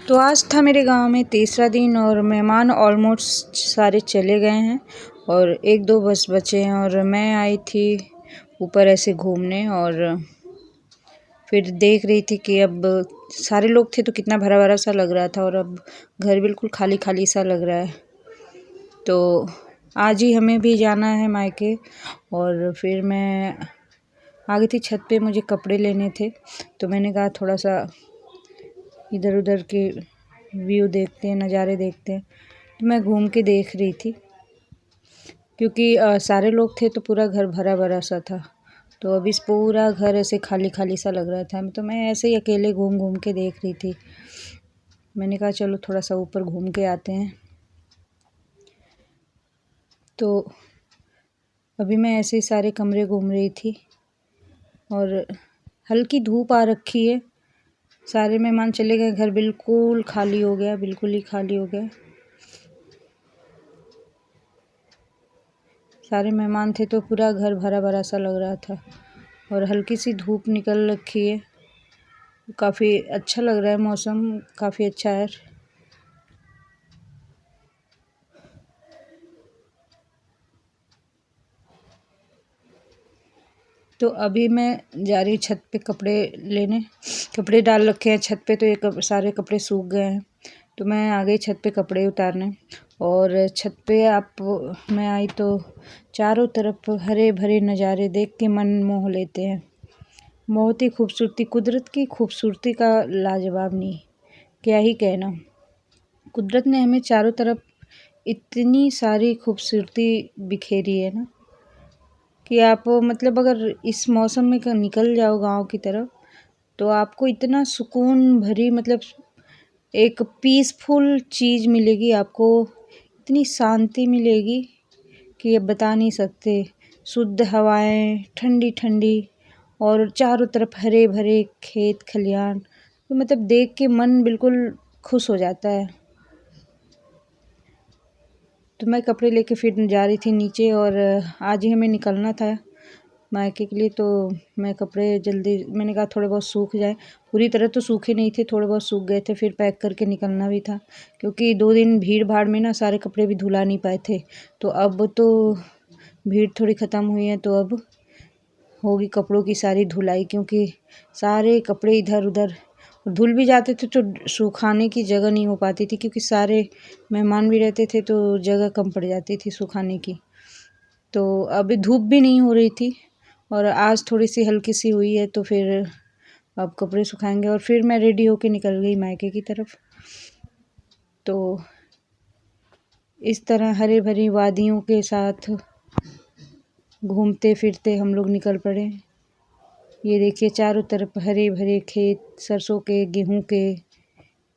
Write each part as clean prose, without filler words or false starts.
तो आज था मेरे गांव में तीसरा दिन और मेहमान ऑलमोस्ट सारे चले गए हैं और एक दो बस बचे हैं और मैं आई थी ऊपर ऐसे घूमने और फिर देख रही थी कि अब सारे लोग थे तो कितना भरा भरा सा लग रहा था और अब घर बिल्कुल खाली खाली सा लग रहा है। तो आज ही हमें भी जाना है मायके और फिर मैं आ गई थी छत पे, मुझे कपड़े लेने थे तो मैंने कहा थोड़ा सा इधर उधर के व्यू देखते हैं, नज़ारे देखते हैं। तो मैं घूम के देख रही थी क्योंकि सारे लोग थे तो पूरा घर भरा भरा सा था। तो अब इस पूरा घर ऐसे खाली खाली सा लग रहा था, तो मैं ऐसे ही अकेले घूम घूम के देख रही थी। मैंने कहा चलो थोड़ा सा ऊपर घूम के आते हैं। तो अभी मैं ऐसे ही सारे कमरे घूम रही थी और हल्की धूप आ रखी है। सारे मेहमान चले गए, घर बिल्कुल खाली हो गया, बिल्कुल ही खाली हो गया। सारे मेहमान थे तो पूरा घर भरा भरा सा लग रहा था और हल्की सी धूप निकल रखी है। काफ़ी अच्छा लग रहा है, मौसम काफ़ी अच्छा है। तो अभी मैं जा रही हूँ छत पे कपड़े लेने। कपड़े डाल रखे हैं छत पे तो ये सारे कपड़े सूख गए हैं, तो मैं आ गई छत पे कपड़े उतारने। और छत पे मैं आई तो चारों तरफ हरे भरे नज़ारे देख के मन मोह लेते हैं। बहुत ही खूबसूरती, कुदरत की खूबसूरती का लाजवाब नहीं, क्या ही कहना। कुदरत ने हमें चारों तरफ इतनी सारी खूबसूरती बिखेरी है ना कि आप मतलब अगर इस मौसम में निकल जाओ गांव की तरफ तो आपको इतना सुकून भरी मतलब एक पीसफुल चीज़ मिलेगी, आपको इतनी शांति मिलेगी कि ये बता नहीं सकते। शुद्ध हवाएं, ठंडी ठंडी और चारों तरफ हरे भरे खेत खलियान, तो मतलब देख के मन बिल्कुल खुश हो जाता है। तो मैं कपड़े लेके फिर जा रही थी नीचे और आज ही हमें निकलना था मायके के लिए। तो मैं कपड़े जल्दी, मैंने कहा थोड़े बहुत सूख जाए, पूरी तरह तो सूखे नहीं थे, थोड़े बहुत सूख गए थे, फिर पैक करके निकलना भी था क्योंकि 2 दिन भीड़ भाड़ में ना सारे कपड़े भी धुला नहीं पाए थे। तो अब तो भीड़ थोड़ी ख़त्म हुई है तो अब होगी कपड़ों की सारी धुलाई, क्योंकि सारे कपड़े इधर उधर धुल भी जाते थे तो सुखाने की जगह नहीं हो पाती थी क्योंकि सारे मेहमान भी रहते थे तो जगह कम पड़ जाती थी सुखाने की। तो अभी धूप भी नहीं हो रही थी और आज थोड़ी सी हल्की सी हुई है तो फिर अब कपड़े सुखाएंगे और फिर मैं रेडी होके निकल गई मायके की तरफ। तो इस तरह हरे भरी वादियों के साथ घूमते फिरते हम लोग निकल पड़े। ये देखिए चारों तरफ हरे भरे खेत, सरसों के, गेहूं के।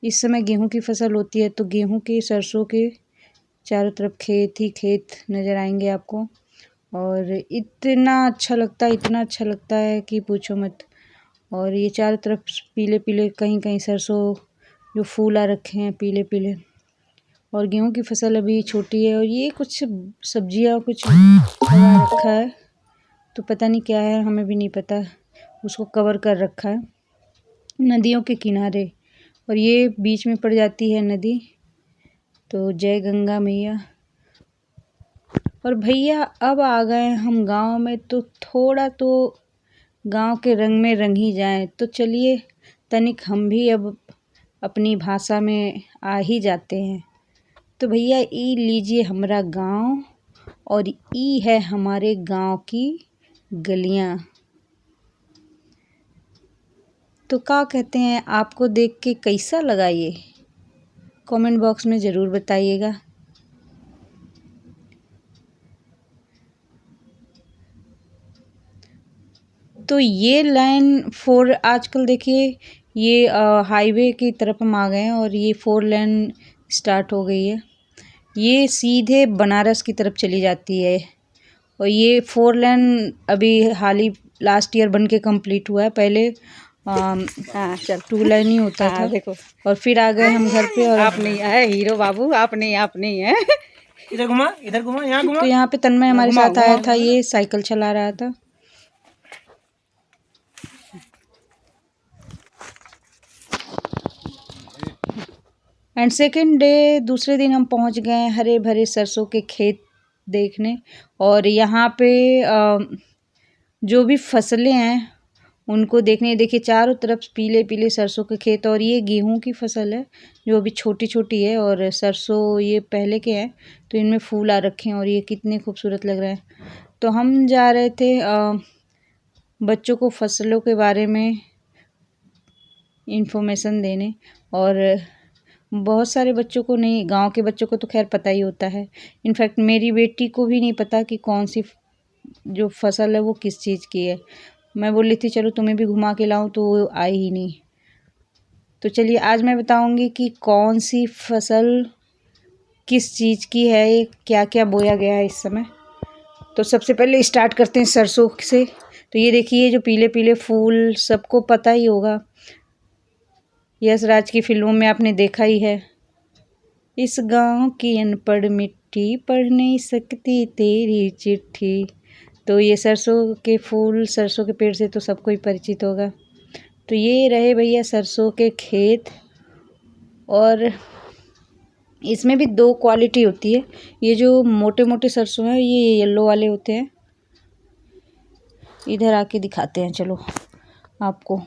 इस समय गेहूं की फसल होती है तो गेहूं के, सरसों के चारों तरफ खेत ही खेत नज़र आएंगे आपको। और इतना अच्छा लगता है, इतना अच्छा लगता है कि पूछो मत। और ये चारों तरफ पीले पीले, कहीं कहीं सरसों जो फूल आ रखे हैं पीले पीले। और गेहूं की फसल अभी छोटी है और ये कुछ सब्जियां कुछ लगा रखा है तो पता नहीं क्या है, हमें भी नहीं पता। उसको कवर कर रखा है नदियों के किनारे और ये बीच में पड़ जाती है नदी। तो जय गंगा मैया। और भैया अब आ गए हम गांव में तो थोड़ा तो गांव के रंग में रंग ही जाएं। तो चलिए तनिक हम भी अब अपनी भाषा में आ ही जाते हैं। तो भैया ई लीजिए हमारा गांव और ई है हमारे गांव की गलियां। तो क्या कहते हैं, आपको देख के कैसा लगा ये? कमेंट बॉक्स में ज़रूर बताइएगा। तो ये लाइन 4 आजकल देखिए ये हाईवे की तरफ हम आ गए हैं और ये 4 लेन स्टार्ट हो गई है। ये सीधे बनारस की तरफ चली जाती है और ये 4 लेन अभी हाल ही लास्ट ईयर बन के कम्प्लीट हुआ है। पहले हाँ चल 2 लेन ही होता हाँ था देखो और फिर आ गए हम घर पे। और आप नहीं है हीरो बाबू, आप नहीं है। इधर घुमा, इधर घुमा, यहाँ घुमा। तो यहाँ पे तन्मय हमारे घुमाओ, साथ आया घुमाओ, था, घुमाओ। ये साइकिल चला रहा था। एंड सेकेंड डे दूसरे दिन हम पहुंच गए हरे भरे सरसों के खेत देखने। और यहाँ पे जो भी फसलें हैं उनको देखने। देखिए चारों तरफ पीले पीले सरसों के खेत, और ये गेहूं की फसल है जो अभी छोटी छोटी है, और सरसों ये पहले के हैं तो इनमें फूल आ रखे हैं और ये कितने खूबसूरत लग रहे हैं। तो हम जा रहे थे बच्चों को फसलों के बारे में इंफॉर्मेशन देने, और बहुत सारे बच्चों को नहीं, गांव के बच्चों को तो खैर पता ही होता है। इनफैक्ट मेरी बेटी को भी नहीं पता कि कौन सी जो फसल है वो किस चीज़ की है। मैं बोल रही थी चलो तुम्हें भी घुमा के लाऊं, तो वो आई ही नहीं। तो चलिए आज मैं बताऊंगी कि कौन सी फसल किस चीज़ की है, ये क्या क्या बोया गया है इस समय। तो सबसे पहले स्टार्ट करते हैं सरसों से। तो ये देखिए जो पीले पीले फूल, सबको पता ही होगा, यश राज की फिल्मों में आपने देखा ही है। इस गांव की अनपढ़ मिट्टी पढ़ नहीं सकती तेरी चिट्ठी। तो ये सरसों के फूल, सरसों के पेड़ से तो सबको ही परिचित होगा। तो ये रहे भैया सरसों के खेत, और इसमें भी दो क्वालिटी होती है। ये जो मोटे मोटे सरसों हैं ये येलो वाले होते हैं। इधर आके दिखाते हैं चलो आपको।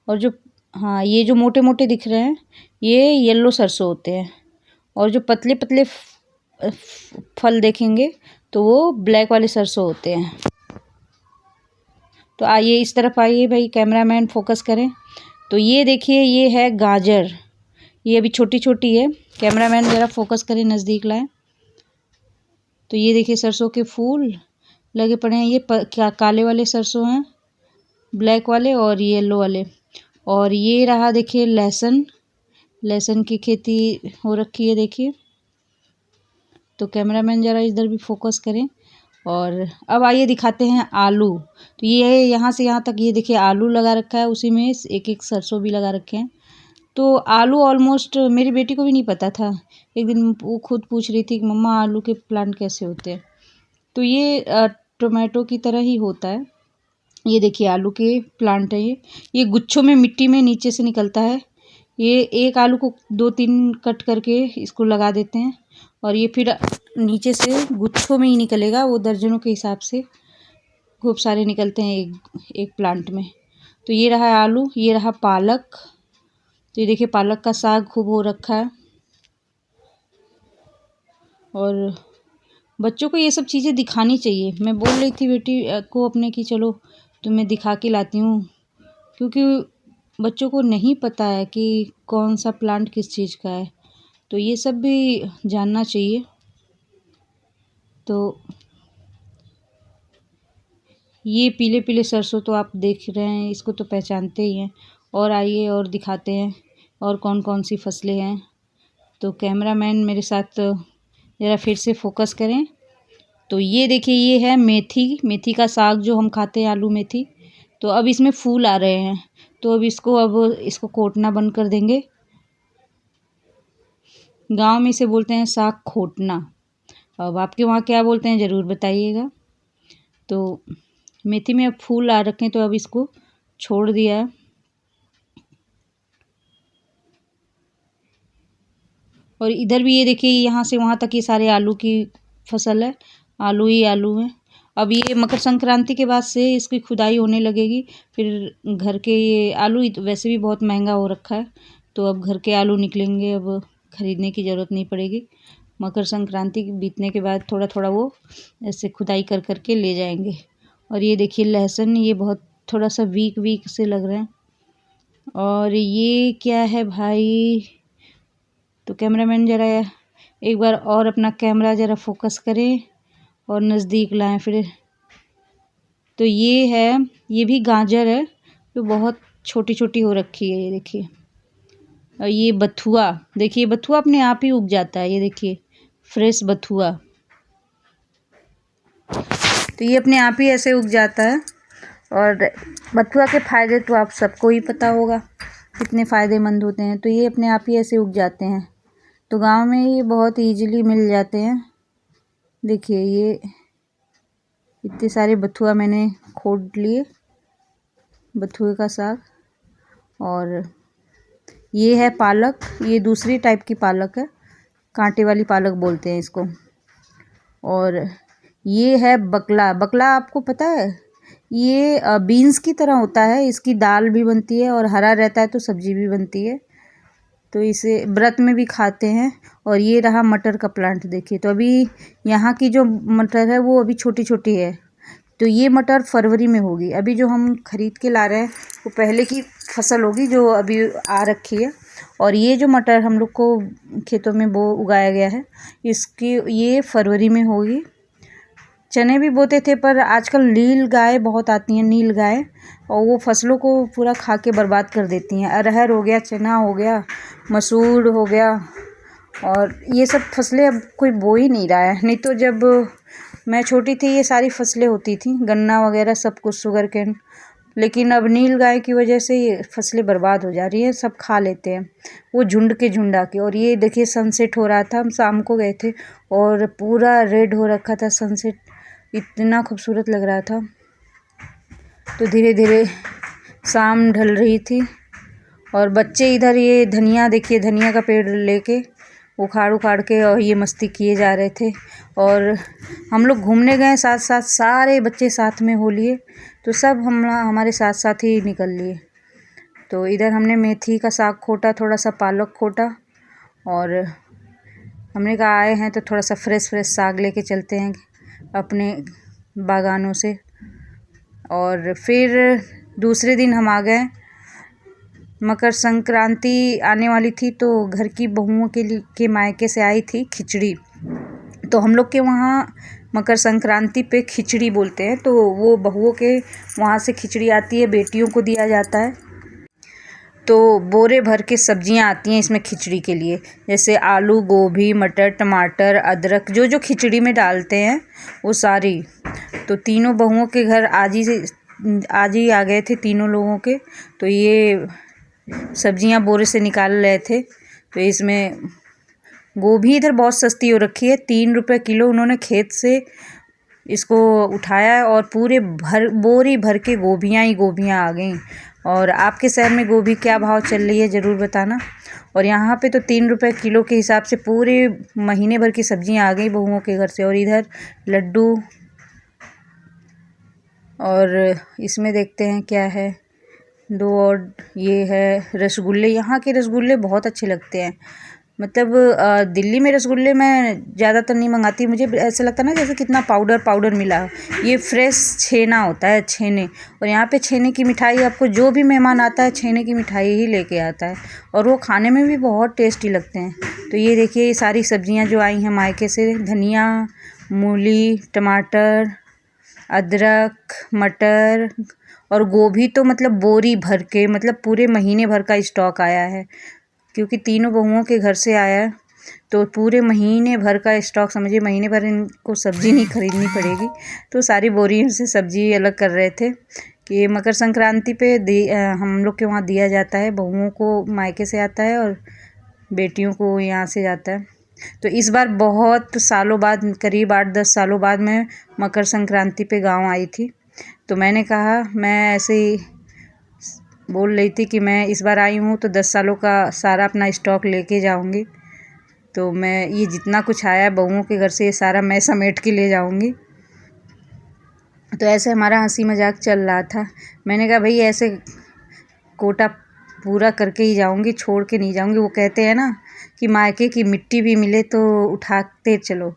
और जो, हाँ, ये जो मोटे मोटे दिख रहे हैं ये येलो सरसों होते हैं, और जो पतले पतले फल देखेंगे तो वो ब्लैक वाले सरसों होते हैं। तो आइए इस तरफ आइए भाई, कैमरामैन फोकस करें। तो ये देखिए ये है गाजर, ये अभी छोटी छोटी है। कैमरामैन ज़रा फोकस करें, नज़दीक लाएं। तो ये देखिए सरसों के फूल लगे पड़े हैं। ये क्या काले वाले सरसों हैं, ब्लैक वाले और येलो वाले। और ये रहा देखिए लहसुन, लहसुन की खेती हो रखी है देखिए। तो कैमरामैन ज़रा इधर भी फोकस करें। और अब आइए दिखाते हैं आलू। तो ये यहाँ से यहाँ तक ये देखिए आलू लगा रखा है, उसी में एक एक सरसों भी लगा रखे हैं। तो आलू ऑलमोस्ट मेरी बेटी को भी नहीं पता था। एक दिन वो खुद पूछ रही थी कि मम्मा आलू के प्लांट कैसे होते हैं। तो ये टोमेटो की तरह ही होता है। ये देखिए आलू के प्लांट है ये गुच्छों में मिट्टी में नीचे से निकलता है। ये एक आलू को 2-3 कट करके इसको लगा देते हैं, और ये फिर नीचे से गुच्छों में ही निकलेगा। वो दर्जनों के हिसाब से खूब सारे निकलते हैं एक प्लांट में। तो ये रहा आलू, ये रहा पालक। तो ये देखिए पालक का साग खूब हो रखा है। और बच्चों को ये सब चीज़ें दिखानी चाहिए। मैं बोल रही थी बेटी को अपने कि चलो तुम्हें दिखा के लाती हूँ, क्योंकि बच्चों को नहीं पता है कि कौन सा प्लांट किस चीज़ का है। तो ये सब भी जानना चाहिए। तो ये पीले पीले सरसों तो आप देख रहे हैं, इसको तो पहचानते ही हैं। और आइए और दिखाते हैं और कौन कौन सी फसलें हैं। तो कैमरामैन मेरे साथ ज़रा फिर से फोकस करें। तो ये देखिए ये है मेथी, मेथी का साग जो हम खाते हैं, आलू मेथी। तो अब इसमें फूल आ रहे हैं, तो अब इसको कोटना बंद कर देंगे। गांव में इसे बोलते हैं साग खोटना। अब आपके वहाँ क्या बोलते हैं ज़रूर बताइएगा। तो मेथी में अब फूल आ रखे हैं, तो अब इसको छोड़ दिया है। और इधर भी ये देखिए यहाँ से वहाँ तक ये सारे आलू की फसल है, आलू ही आलू हैं। अब ये मकर संक्रांति के बाद से इसकी खुदाई होने लगेगी। फिर घर के ये आलू वैसे भी बहुत महंगा हो रखा है, तो अब घर के आलू निकलेंगे, अब ख़रीदने की ज़रूरत नहीं पड़ेगी। मकर संक्रांति बीतने के बाद थोड़ा थोड़ा वो ऐसे खुदाई कर कर के ले जाएंगे। और ये देखिए लहसुन, ये बहुत थोड़ा सा वीक वीक से लग रहे हैं। और ये क्या है भाई, तो कैमरामैन ज़रा एक बार और अपना कैमरा ज़रा फोकस करें और नज़दीक लाएं फिर। तो ये है, ये भी गाजर है जो बहुत छोटी छोटी हो रखी है, ये देखिए। और ये बथुआ, देखिए बथुआ अपने आप ही उग जाता है, ये देखिए फ्रेश बथुआ। तो ये अपने आप ही ऐसे उग जाता है। और बथुआ के फ़ायदे तो आप सबको ही पता होगा कितने फ़ायदेमंद होते हैं। तो ये अपने आप ही ऐसे उग जाते हैं। तो गांव में ये बहुत इजीली मिल जाते हैं। देखिए ये इतने सारे बथुआ मैंने खोद लिए, बथुए का साग। और ये है पालक, ये दूसरी टाइप की पालक है, कांटे वाली पालक बोलते हैं इसको। और ये है बकला। बकला आपको पता है, ये बीन्स की तरह होता है, इसकी दाल भी बनती है और हरा रहता है तो सब्जी भी बनती है, तो इसे व्रत में भी खाते हैं। और ये रहा मटर का प्लांट, देखिए। तो अभी यहाँ की जो मटर है वो अभी छोटी छोटी है, तो ये मटर फरवरी में होगी। अभी जो हम खरीद के ला रहे हैं वो पहले की फसल होगी जो अभी आ रखी है। और ये जो मटर हम लोग को खेतों में वो उगाया गया है, इसकी ये फरवरी में होगी। चने भी बोते थे, पर आजकल नील गाय बहुत आती हैं, नील गाय, और वो फसलों को पूरा खा के बर्बाद कर देती हैं। अरहर हो गया, चना हो गया, मसूर हो गया, और ये सब फसलें अब कोई बो ही नहीं रहा है। नहीं तो जब मैं छोटी थी ये सारी फसलें होती थी, गन्ना वगैरह सब कुछ, शुगर केन। लेकिन अब नील गाय की वजह से ये फसलें बर्बाद हो जा रही हैं, सब खा लेते हैं वो झुंड के झुंड आके। और ये देखिए सनसेट हो रहा था, हम शाम को गए थे और पूरा रेड हो रखा था सनसेट, इतना खूबसूरत लग रहा था। तो धीरे धीरे शाम ढल रही थी और बच्चे इधर ये धनिया, देखिए धनिया का पेड़ लेके उखाड़ उखाड़ के और ये मस्ती किए जा रहे थे। और हम लोग घूमने गए साथ साथ, सारे बच्चे साथ में हो लिए, तो सब हमारे साथ साथ ही निकल लिए। तो इधर हमने मेथी का साग खोटा, थोड़ा सा पालक खोटा, और हमने कहा आए हैं तो थोड़ा सा फ्रेश फ्रेश साग लेके चलते हैं अपने बागानों से। और फिर दूसरे दिन हम आ गए। मकर संक्रांति आने वाली थी तो घर की बहुओं के मायके से आई थी खिचड़ी। तो हम लोग के वहाँ मकर संक्रांति पे खिचड़ी बोलते हैं, तो वो बहुओं के वहाँ से खिचड़ी आती है, बेटियों को दिया जाता है। तो बोरे भर के सब्जियां आती हैं इसमें खिचड़ी के लिए, जैसे आलू, गोभी, मटर, टमाटर, अदरक, जो जो खिचड़ी में डालते हैं वो सारी। तो तीनों बहुओं के घर आज ही आ गए थे तीनों लोगों के। तो ये सब्जियां बोरे से निकाल रहे थे। तो इसमें गोभी इधर बहुत सस्ती हो रखी है, 3 रुपये किलो उन्होंने खेत से इसको उठाया है, और पूरे बोरी भर के गोभियाँ ही गोभियाँ आ गई। और आपके शहर में गोभी क्या भाव चल रही है ज़रूर बताना। और यहाँ पे तो 3 रुपये किलो के हिसाब से पूरे महीने भर की सब्जियाँ आ गई बहुओं के घर से। और इधर लड्डू, और इसमें देखते हैं क्या है, 2 और ये है रसगुल्ले। यहाँ के रसगुल्ले बहुत अच्छे लगते हैं, मतलब दिल्ली में रसगुल्ले मैं ज़्यादातर नहीं मंगाती, मुझे ऐसा लगता है ना जैसे कितना पाउडर मिला हो। ये फ्रेश छेना होता है, छेने। और यहाँ पे छेने की मिठाई, आपको जो भी मेहमान आता है छेने की मिठाई ही लेके आता है, और वो खाने में भी बहुत टेस्टी लगते हैं। तो ये देखिए ये सारी सब्जियाँ जो आई हैं मायके से, धनिया, मूली, टमाटर, अदरक, मटर और गोभी, तो मतलब बोरी भर के, मतलब पूरे महीने भर का स्टॉक आया है, क्योंकि तीनों बहुओं के घर से आया है। तो पूरे महीने भर का स्टॉक समझिए, महीने भर इनको सब्ज़ी नहीं खरीदनी पड़ेगी। तो सारी बोरियों से सब्ज़ी अलग कर रहे थे कि मकर संक्रांति पे हम लोग के वहाँ दिया जाता है, बहुओं को मायके से आता है और बेटियों को यहाँ से जाता है। तो इस बार बहुत सालों बाद, करीब 8-10 सालों बाद मैं मकर संक्रांति पे गांव आई थी। तो मैंने कहा, मैं ऐसे ही बोल रही थी कि मैं इस बार आई हूँ तो 10 सालों का सारा अपना स्टॉक लेके जाऊँगी। तो मैं ये जितना कुछ आया बहुओं के घर से ये सारा मैं समेट के ले जाऊँगी। तो ऐसे हमारा हंसी मजाक चल रहा था। मैंने कहा भाई ऐसे कोटा पूरा करके ही जाऊँगी, छोड़ के नहीं जाऊँगी। वो कहते हैं ना कि मायके की मिट्टी भी मिले तो उठाते चलो,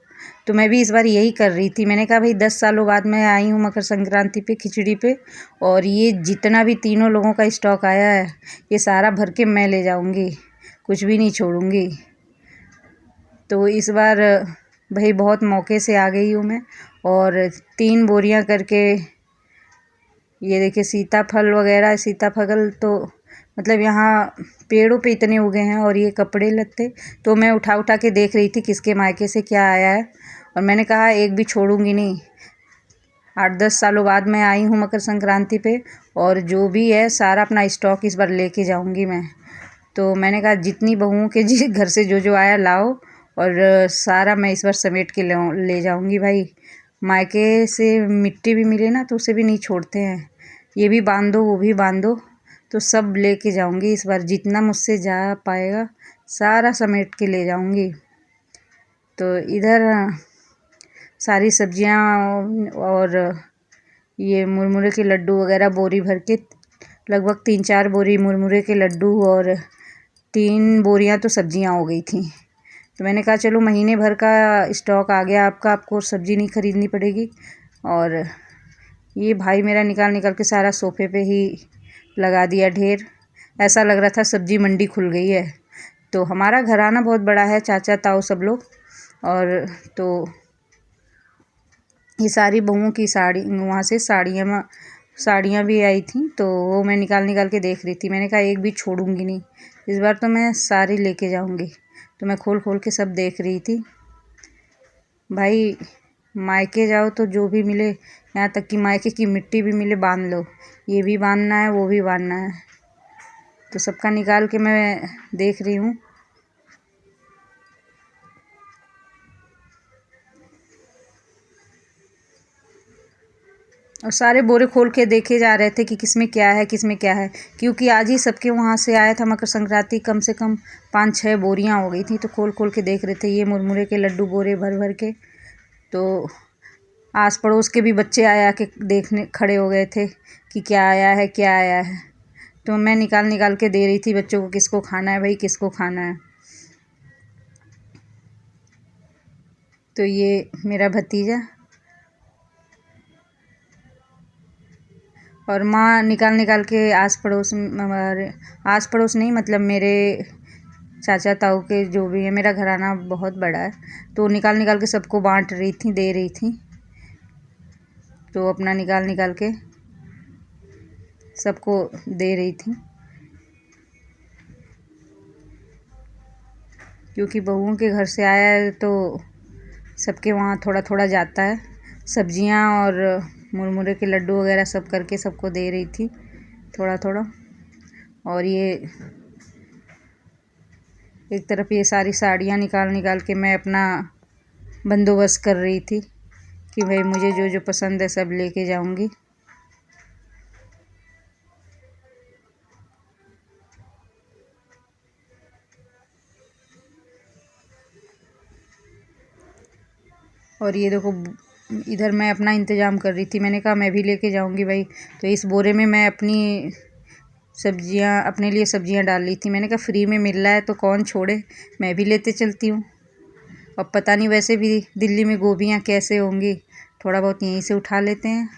तो मैं भी इस बार यही कर रही थी। मैंने कहा भाई 10 सालों बाद मैं आई हूँ मकर संक्रांति पे खिचड़ी पे, और ये जितना भी तीनों लोगों का स्टॉक आया है ये सारा भर के मैं ले जाऊँगी, कुछ भी नहीं छोड़ूँगी। तो इस बार भाई बहुत मौके से आ गई हूँ मैं, और 3 बोरियाँ करके, ये देखिए सीताफल वगैरह, सीताफल तो मतलब यहाँ पेड़ों पे इतने उगे हैं। और ये कपड़े लत्ते तो मैं उठा उठा के देख रही थी किसके मायके से क्या आया है, और मैंने कहा एक भी छोड़ूंगी नहीं। 8-10 सालों बाद मैं आई हूँ मकर संक्रांति पे, और जो भी है सारा अपना स्टॉक इस बार लेके जाऊँगी मैं। तो मैंने कहा जितनी बहुओं के जी घर से जो जो आया लाओ, और सारा मैं इस बार समेट के ले जाऊँगी। भाई मायके से मिट्टी भी मिले ना तो उसे भी नहीं छोड़ते हैं, ये भी बांध दो वो भी बांध दो। तो सब लेके जाऊंगी इस बार, जितना मुझसे जा पाएगा सारा समेट के ले जाऊंगी। तो इधर सारी सब्जियां और ये मुरमुरे के लड्डू वगैरह बोरी भर के, लगभग 3-4 बोरी मुरमुरे के लड्डू और 3 बोरियां तो सब्जियां हो गई थी। तो मैंने कहा चलो महीने भर का स्टॉक आ गया आपको सब्जी नहीं खरीदनी पड़ेगी। और ये भाई मेरा निकाल के सारा सोफे पे ही लगा दिया ढेर। ऐसा लग रहा था सब्जी मंडी खुल गई है। तो हमारा घराना बहुत बड़ा है, चाचा ताऊ सब लोग। और तो ये सारी बहुओं की साड़ी, वहाँ से साड़ियाँ भी आई थी, तो वो मैं निकाल के देख रही थी। मैंने कहा एक भी छोड़ूंगी नहीं, इस बार तो मैं सारी लेके जाऊंगी। तो मैं खोल के सब देख रही थी। भाई मायके जाओ तो जो भी मिले, यहाँ तक कि मायके की मिट्टी भी मिले बांध लो, ये भी बांधना है वो भी बांधना है। तो सबका निकाल के मैं देख रही हूँ। और सारे बोरे खोल के देखे जा रहे थे कि किसमें क्या है किसमें क्या है, क्योंकि आज ही सबके वहाँ से आया था मकर संक्रांति। कम से कम 5-6 बोरियाँ हो गई थी। तो खोल के देख रहे थे। ये मुरमुरे के लड्डू बोरे भर के। तो आस पड़ोस के भी बच्चे आया के देखने खड़े हो गए थे कि क्या आया है क्या आया है। तो मैं निकाल के दे रही थी बच्चों को, किसको खाना है भाई, किसको खाना है। तो ये मेरा भतीजा और माँ निकाल के आस पड़ोस नहीं, मतलब मेरे चाचा ताऊ के जो भी है, मेरा घराना बहुत बड़ा है, तो निकाल के सबको बांट रही थी, दे रही थी। तो अपना निकाल के सबको दे रही थी, क्योंकि बहुओं के घर से आया है तो सबके वहाँ थोड़ा जाता है। सब्जियां और मुरमुरे के लड्डू वगैरह सब करके सबको दे रही थी थोड़ा। और ये एक तरफ ये सारी साड़ियाँ निकाल के मैं अपना बंदोबस्त कर रही थी कि भाई मुझे जो पसंद है सब लेके जाऊंगी। और ये देखो इधर मैं अपना इंतज़ाम कर रही थी। मैंने कहा मैं भी लेके जाऊंगी भाई। तो इस बोरे में मैं अपनी सब्जियां, अपने लिए सब्जियां डाल ली थी। मैंने कहा फ्री में मिल रहा है तो कौन छोड़े, मैं भी लेते चलती हूँ। अब पता नहीं वैसे भी दिल्ली में गोभियाँ कैसे होंगी, थोड़ा बहुत यहीं से उठा लेते हैं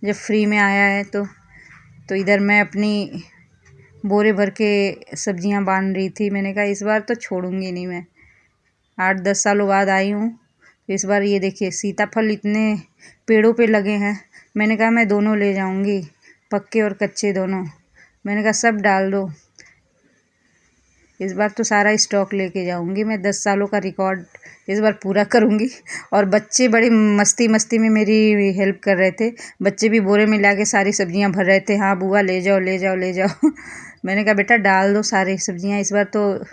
जब फ्री में आया है। तो इधर मैं अपनी बोरे भर के सब्जियां बांध रही थी। मैंने कहा इस बार तो छोड़ूंगी नहीं मैं, 8-10 सालों बाद आई हूँ। तो इस बार ये देखिए सीताफल इतने पेड़ों पे लगे हैं। मैंने कहा मैं दोनों ले जाऊंगी, पक्के और कच्चे दोनों। मैंने कहा सब डाल दो, इस बार तो सारा स्टॉक लेके जाऊंगी मैं। 10 सालों का रिकॉर्ड इस बार पूरा करूंगी। और बच्चे बड़ी मस्ती में मेरी हेल्प कर रहे थे। बच्चे भी बोरे में लाके सारी सब्जियां भर रहे थे। हाँ बुआ ले जाओ। मैंने कहा बेटा डाल दो सारी सब्जियां, इस बार तो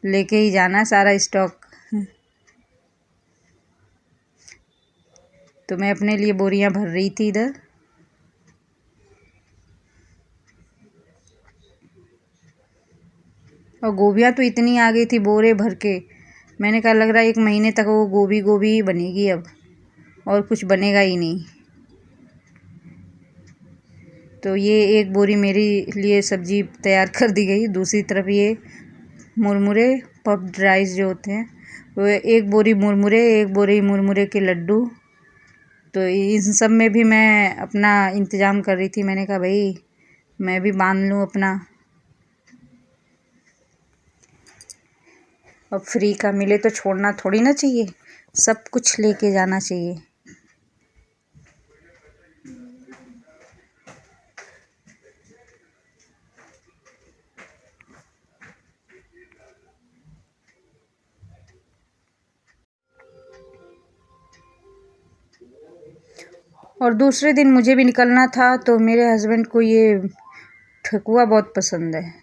लेके ही जाना है सारा स्टॉक। तो मैं अपने लिए बोरियां भर रही थी इधर। और गोभियाँ तो इतनी आ गई थी बोरे भर के। मैंने कहा लग रहा है 1 महीने तक वो गोभी ही बनेगी अब, और कुछ बनेगा ही नहीं। तो ये एक बोरी मेरे लिए सब्जी तैयार कर दी गई। दूसरी तरफ ये मुरमुरे पफ्ड राइस जो होते हैं, वो 1 बोरी मुरमुरे, 1 बोरी मुरमुरे के लड्डू। तो इन सब में भी मैं अपना इंतज़ाम कर रही थी। मैंने कहा भाई मैं भी बांध लूँ अपना। अब फ्री का मिले तो छोड़ना थोड़ी ना चाहिए, सब कुछ लेके जाना चाहिए। और दूसरे दिन मुझे भी निकलना था, तो मेरे हस्बैंड को ये ठेकुआ बहुत पसंद है।